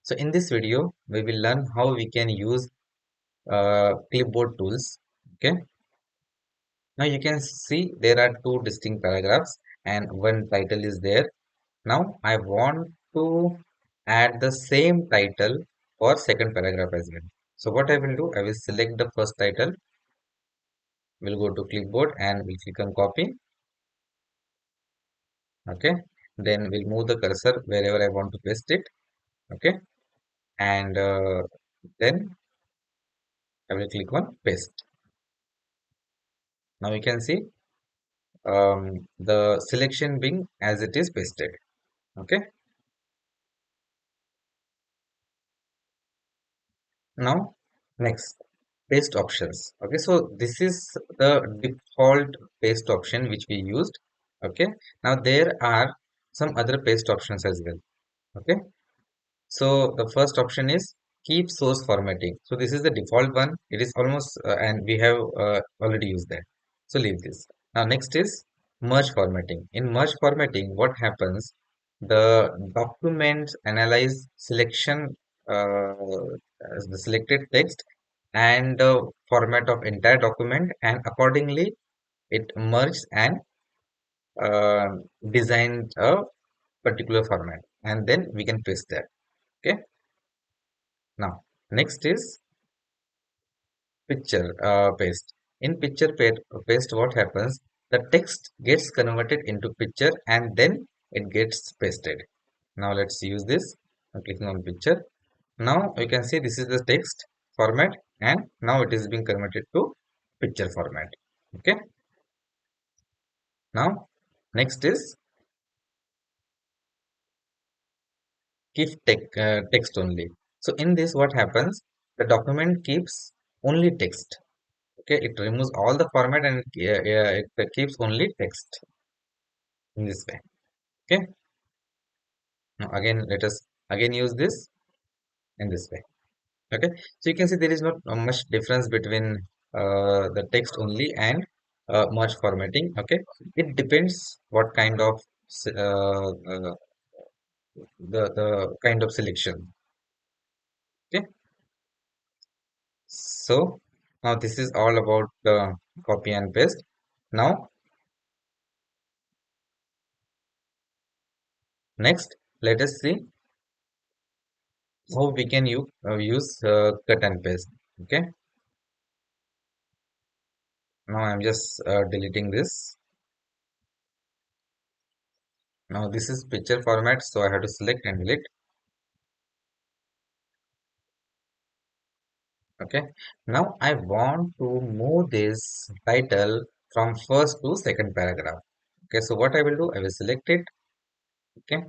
So in this video, we will learn how we can use clipboard tools. Okay. Now you can see there are two distinct paragraphs and one title is there. Now I want to add the same title for second paragraph as well. So what I will do, I will select the first title. We'll go to clipboard and we'll click on copy. Okay. Then we'll move the cursor wherever I want to paste it. Okay. And then I will click on paste. Now you can see the selection being as it is pasted. Okay. Now next, paste options. Okay, so this is the default paste option which we used. Okay, now there are some other paste options as well. Okay, so the first option is keep source formatting. So this is the default one. It is almost and we have already used that. So leave this. Now next is merge formatting. In merge formatting, what happens? The documents analyze selection, as the selected text and the format of entire document, and accordingly it merges and uh, designed a particular format, and then we can paste that. Okay. Now, next is picture paste. In paste, what happens? The text gets converted into picture and then it gets pasted. Now, let's use this. I'm clicking on picture. Now, you can see this is the text format and now it is being converted to picture format. Okay. Now, next is keep text only. So, in this, what happens? The document keeps only text. Okay, it removes all the format and it keeps only text in this way. Okay, now again let us again use this in this way. Okay, so you can see there is not much difference between the text only and merge formatting. Okay, it depends what kind of the kind of selection. Okay, so now this is all about copy and paste. Now next, let us see how we can use cut and paste. Okay, now I'm just deleting this. Now this is picture format, so I have to select and delete. Okay, now I want to move this title from first to second paragraph. Okay, so what I will do, I will select it. Okay,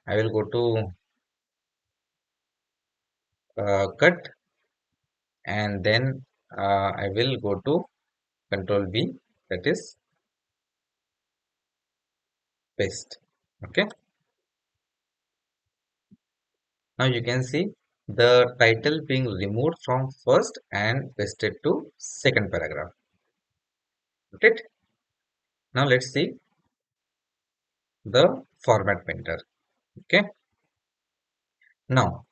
I will go to cut, and then I will go to control V, that is paste. Okay, now you can see the title being removed from first and pasted to second paragraph. Okay. Now let's see the format painter. Okay. Now,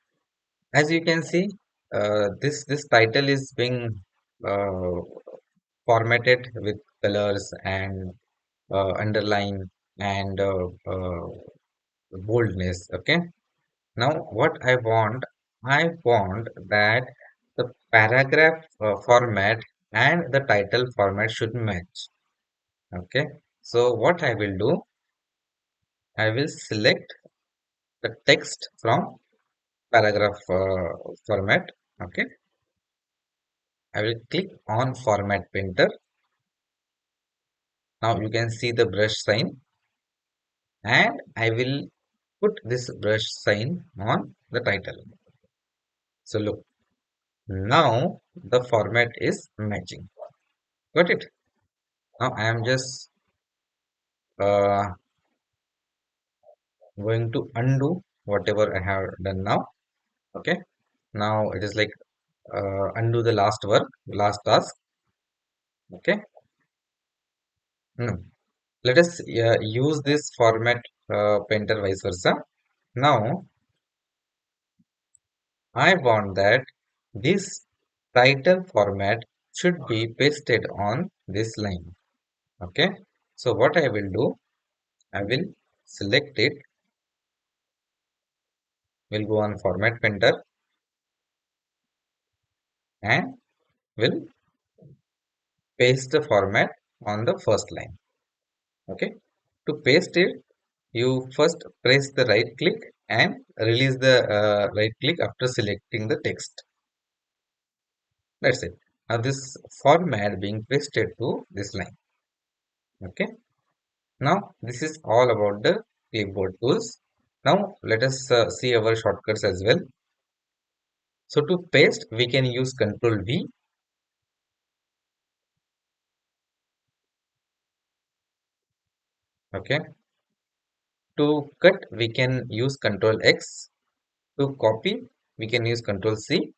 as you can see, this title is being uh, formatted with colors and underline and boldness. Okay. Now, what I want that the paragraph format and the title format should match. Okay, so what I will do, I will select the text from paragraph format. Okay, I will click on format painter. Now you can see the brush sign, and I will put this brush sign on the title. So look, now the format is matching. Got it? Now I am just uh, going to undo whatever I have done now. Okay, now it is like undo the last work, last task. Okay, now let us use this format painter vice versa. Now I want that this title format should be pasted on this line. Okay, so what I will do, I will select it. We'll go on format painter and will paste the format on the first line. Okay, to paste it, you first press the right click and release the right click after selecting the text. That's it. Now this format being pasted to this line. Okay, now this is all about the clipboard tools. Now let us see our shortcuts as well. So to paste, we can use Ctrl V. Okay, to cut, we can use Ctrl X. To copy, we can use Ctrl C.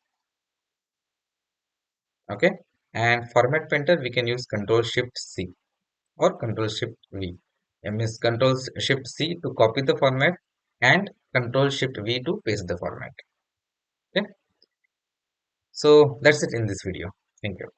Okay, and format painter, we can use Ctrl Shift C or Ctrl Shift V. I means Ctrl Shift C to copy the format and Ctrl Shift V to paste the format. Okay, so that's it in this video. Thank you.